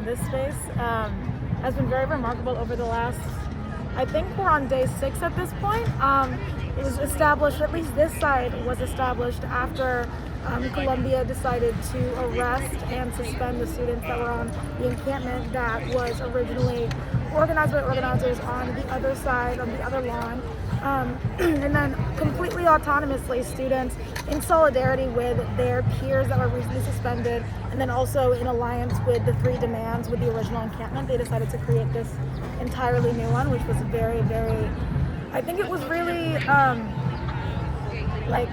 this space has been very remarkable over the last, I think we're on day 6 at this point. It was established, at least this side was established after Columbia decided to arrest and suspend the students that were on the encampment that was originally organized by organizers on the other side, on the other lawn. And then completely autonomously, students in solidarity with their peers that were recently suspended, and then also in alliance with the 3 demands with the original encampment, they decided to create this entirely new one, which was very, very, I think it was really like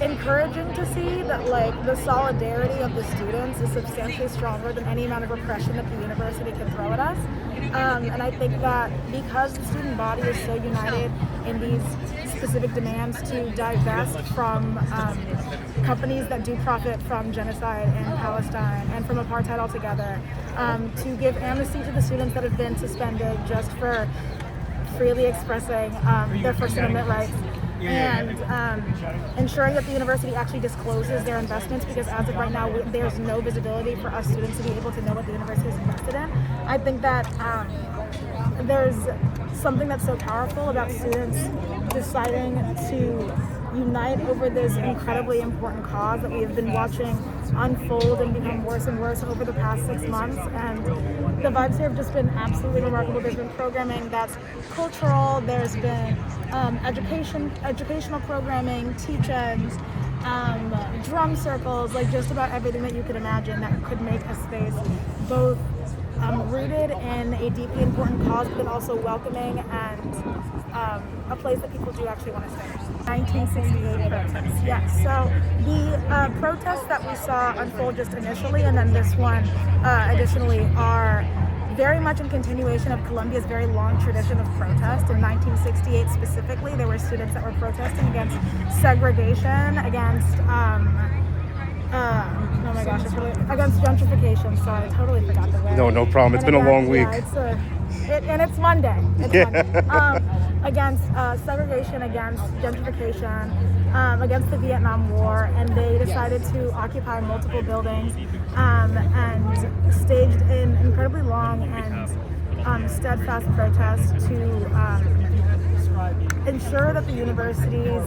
encouraging to see that like the solidarity of the students is substantially stronger than any amount of repression that the university can throw at us. And I think that because the student body is so united in these specific demands to divest from companies that do profit from genocide in Palestine and from apartheid altogether, to give amnesty to the students that have been suspended just for freely expressing their First Amendment rights, and ensuring that the university actually discloses their investments, because as of right now there's no visibility for us students to be able to know what the university is invested in. I think that there's something that's so powerful about students deciding to unite over this incredibly important cause that we have been watching unfold and become worse and worse over the past 6 months. And the vibes here have just been absolutely remarkable. There's been programming that's cultural, there's been educational programming, teach-ins, drum circles, like just about everything that you could imagine that could make a space both rooted in a deeply important cause, but then also welcoming and a place that people do actually want to stay. 1968 protests, yes. So the protests that we saw unfold just initially, and then this one additionally, are very much in continuation of Columbia's very long tradition of protest. In 1968 specifically, there were students that were protesting against segregation, against oh my gosh, against gentrification. Sorry, I totally forgot the word. No problem. It's been a long week. And it's Monday. Monday. Against segregation, against gentrification, against the Vietnam War, and they decided to occupy multiple buildings and staged an incredibly long and steadfast protest to ensure that the universities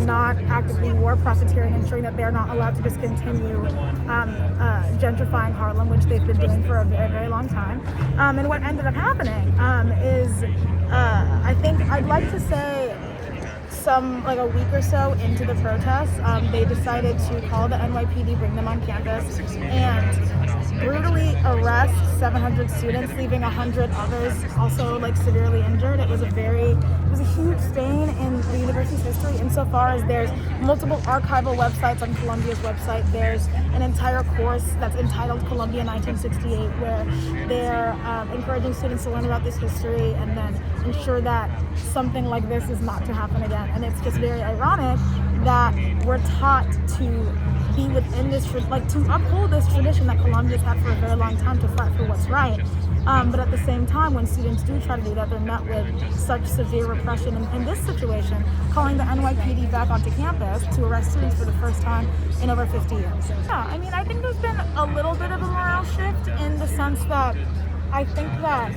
not actively were profiteering, ensuring that they're not allowed to just continue gentrifying Harlem, which they've been doing for a very, very long time. And what ended up happening is, I think I'd like to say, like a week or so into the protests, they decided to call the NYPD, bring them on campus, and brutally arrest 700 students, leaving 100 others also like severely injured. It was a huge stain in the university's history insofar as there's multiple archival websites on Columbia's website. There's an entire course that's entitled Columbia 1968, where they're encouraging students to learn about this history and then ensure that something like this is not to happen again. And it's just very ironic that we're taught to be within this, like to uphold this tradition that Columbia's had for a very long time, to fight for what's right. But at the same time, when students do try to do that, they're met with such severe repression. In this situation, calling the NYPD back onto campus to arrest students for the first time in over 50 years. Yeah, I mean, I think there's been a little bit of a morale shift in the sense that I think that,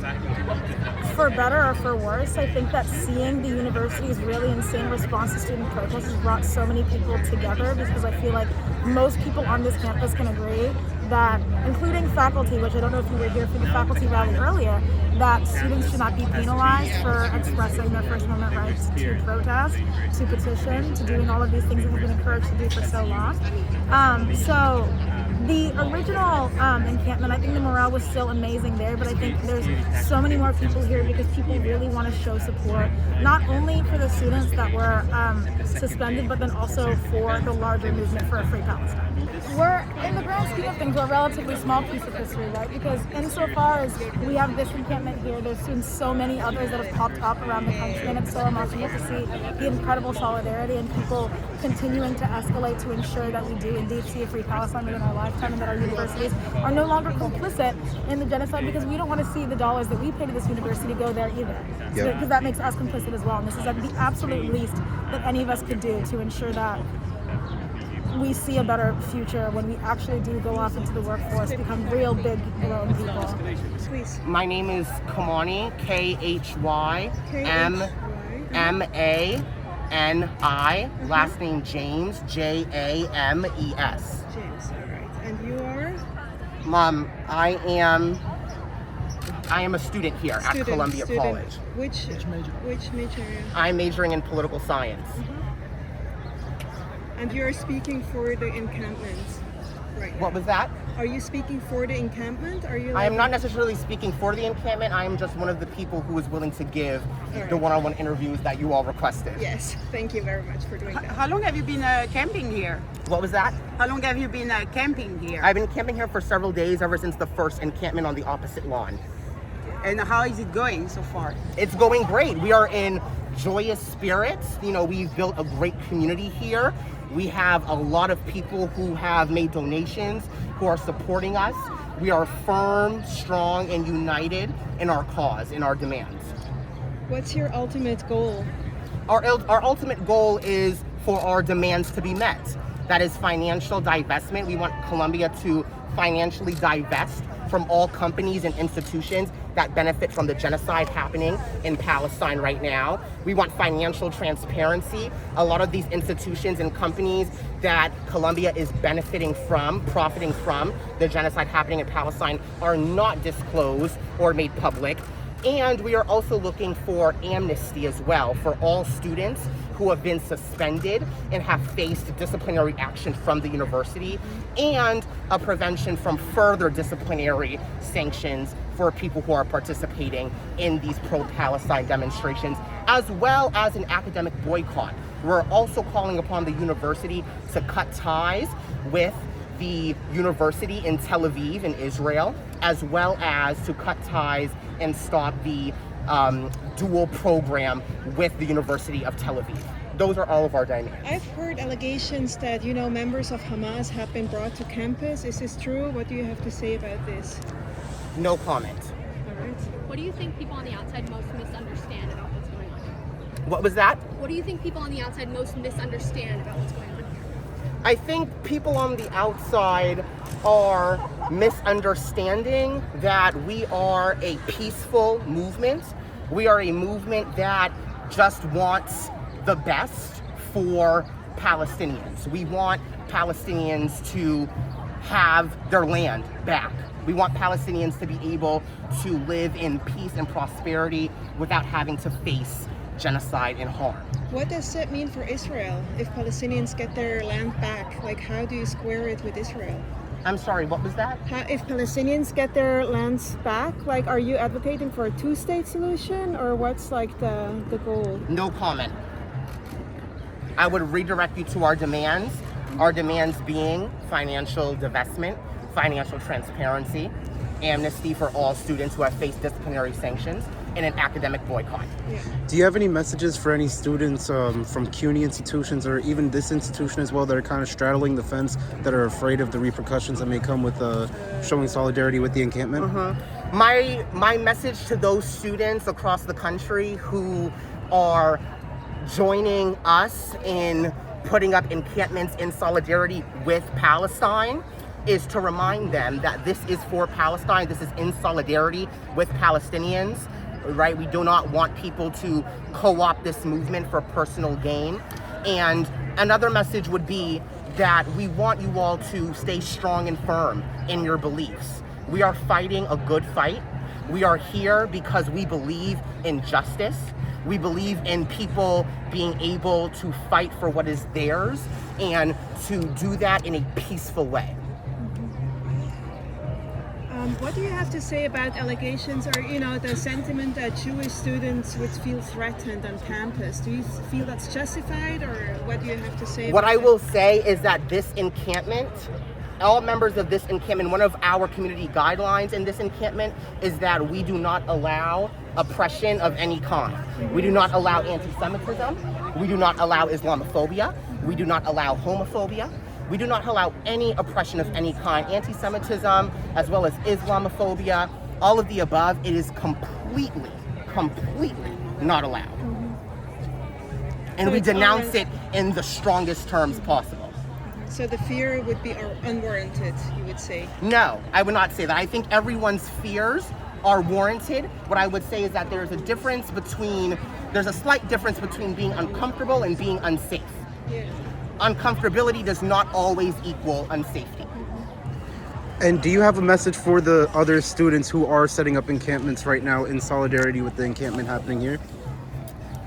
for better or for worse, I think that seeing the university's really insane response to student protests has brought so many people together, because I feel like most people on this campus can agree that, including faculty, which I don't know if you were here for the faculty rally earlier, that students should not be penalized for expressing their First Amendment rights to protest, to petition, to doing all of these things that we've been encouraged to do for so long. So the original encampment, I think the morale was still amazing there, but I think there's so many more people here because people really want to show support, not only for the students that were suspended, but then also for the larger movement for a free Palestine. We're, in the grand scheme of things, we're a relatively small piece of history, right? Because insofar as we have this encampment here, there's been so many others that have popped up around the country, and it's so emotional to see the incredible solidarity and people continuing to escalate to ensure that we do indeed see a free Palestine within our lifetime, and that our universities are no longer complicit in the genocide, because we don't want to see the dollars that we pay to this university go there either. Yep. Because that makes us complicit as well, and this is like the absolute least that any of us could do to ensure that we see a better future when we actually do go off into the workforce, become real big grown people. Please. My name is Khymani, Khymani. Last name James, James. James, all right. And you are? I am a student here at Columbia College. Which major? I'm majoring in political science. And you're speaking for the encampment, right? What was that? Are you speaking for the encampment? Are you? I am not necessarily speaking for the encampment. I am just one of the people who is willing to give the one-on-one interviews that you all requested. Yes, thank you very much for doing that. How long have you been camping here? What was that? How long have you been camping here? I've been camping here for several days, ever since the first encampment on the opposite lawn. And how is it going so far? It's going great. We are in joyous spirits. You know, we've built a great community here. We have a lot of people who have made donations, who are supporting us. We are firm, strong, and united in our cause, in our demands. What's your ultimate goal? Our ultimate goal is for our demands to be met. That is financial divestment. We want Columbia to financially divest from all companies and institutions that benefit from the genocide happening in Palestine right now. We want financial transparency. A lot of these institutions and companies that Columbia is benefiting from, profiting from the genocide happening in Palestine are not disclosed or made public. And we are also looking for amnesty as well for all students who have been suspended and have faced disciplinary action from the university, and a prevention from further disciplinary sanctions for people who are participating in these pro-Palestine demonstrations, as well as an academic boycott. We're also calling upon the university to cut ties with the university in Tel Aviv in Israel, as well as to cut ties and stop the dual program with the University of Tel Aviv. Those are all of our demands. I've heard allegations that, members of Hamas have been brought to campus. Is this true? What do you have to say about this? No comment. All right. What do you think people on the outside most misunderstand about what's going on? What was that? What do you think people on the outside most misunderstand about what's going on here? I think people on the outside are misunderstanding that we are a peaceful movement. We are a movement that just wants the best for Palestinians. We want Palestinians to have their land back. We want Palestinians to be able to live in peace and prosperity without having to face genocide and harm. What does that mean for Israel if Palestinians get their land back? Like, how do you square it with Israel? I'm sorry, what was that? If Palestinians get their lands back, like, are you advocating for a two-state solution, or what's like the goal? No comment. I would redirect you to our demands. Our demands being financial divestment, financial transparency, amnesty for all students who have faced disciplinary sanctions, and an academic boycott. Yeah. Do you have any messages for any students from CUNY institutions, or even this institution as well, that are kind of straddling the fence, that are afraid of the repercussions that may come with showing solidarity with the encampment? My message to those students across the country who are joining us in putting up encampments in solidarity with Palestine is to remind them that this is for Palestine. This is in solidarity with Palestinians, right? We do not want people to co-opt this movement for personal gain. And another message would be that we want you all to stay strong and firm in your beliefs. We are fighting a good fight. We are here because we believe in justice. We believe in people being able to fight for what is theirs, and to do that in a peaceful way. What do you have to say about allegations, or the sentiment that Jewish students would feel threatened on campus? Do you feel that's justified, or what do you have to say? What about I that? will say is that this encampment, all members of this encampment, one of our community guidelines in this encampment is that we do not allow oppression of any kind. We do not allow anti-Semitism. We do not allow Islamophobia. We do not allow homophobia. We do not allow any oppression of any kind. Anti-Semitism, as well as Islamophobia, all of the above, it is completely not allowed. And So we it's denounce it in the strongest terms possible. So the fear would be unwarranted, you would say? No, I would not say that. I think everyone's fears are warranted. What I would say is that there's a slight difference between being uncomfortable and being unsafe. Yeah. Uncomfortability does not always equal unsafety. And do you have a message for the other students who are setting up encampments right now in solidarity with the encampment happening here?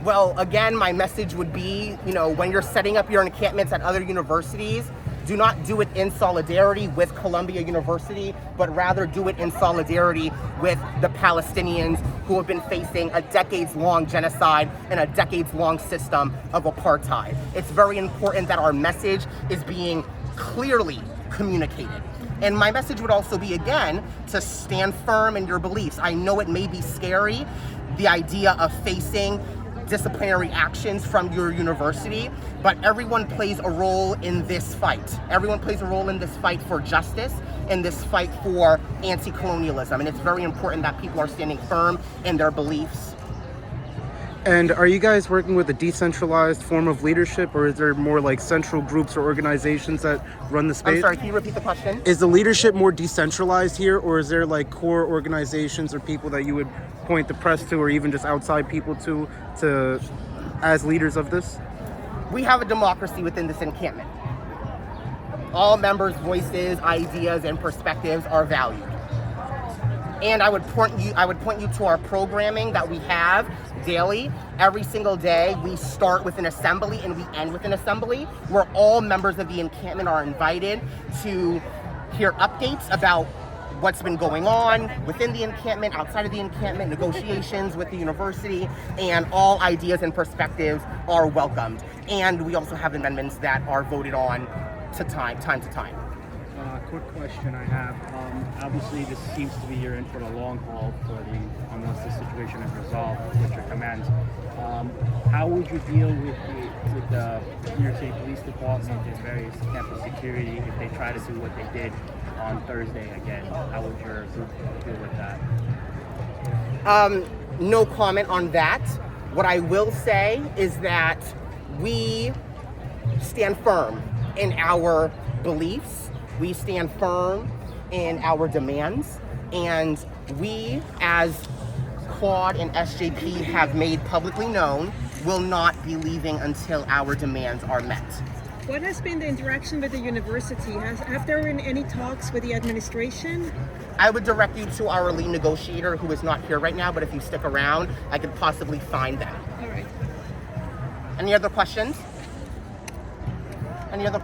Well, again, my message would be, when you're setting up your encampments at other universities, do not do it in solidarity with Columbia University, but rather do it in solidarity with the Palestinians who have been facing a decades-long genocide and a decades-long system of apartheid. It's very important that our message is being clearly communicated. And my message would also be, again, to stand firm in your beliefs. I know it may be scary, the idea of facing disciplinary actions from your university, but everyone plays a role in this fight. Everyone plays a role in this fight for justice, in this fight for anti-colonialism. And it's very important that people are standing firm in their beliefs. And are you guys working with a decentralized form of leadership, or is there more like central groups or organizations that run the space? I'm sorry, can you repeat the question? Is the leadership more decentralized here, or is there like core organizations or people that you would point the press to, or even just outside people to as leaders of this? We have a democracy within this encampment. All members' voices, ideas, and perspectives are valued. And I would point you to our programming that we have daily. Every single day, we start with an assembly and we end with an assembly where all members of the encampment are invited to hear updates about what's been going on within the encampment, outside of the encampment, negotiations with the university, and all ideas and perspectives are welcomed. And we also have amendments that are voted on time to time. Quick question I have. Obviously, this seems to be you're in for the long haul unless the situation is resolved, which I commend. How would you deal with the New York City Police Department and various campus security if they try to do what they did on Thursday again? How would your group deal with that? No comment on that. What I will say is that we stand firm in our beliefs. We stand firm in our demands, and we, as Quad and SJP have made publicly known, will not be leaving until our demands are met. What has been the interaction with the university? Have there been any talks with the administration? I would direct you to our lead negotiator, who is not here right now, but if you stick around, I could possibly find them. All right. Any other questions? Any other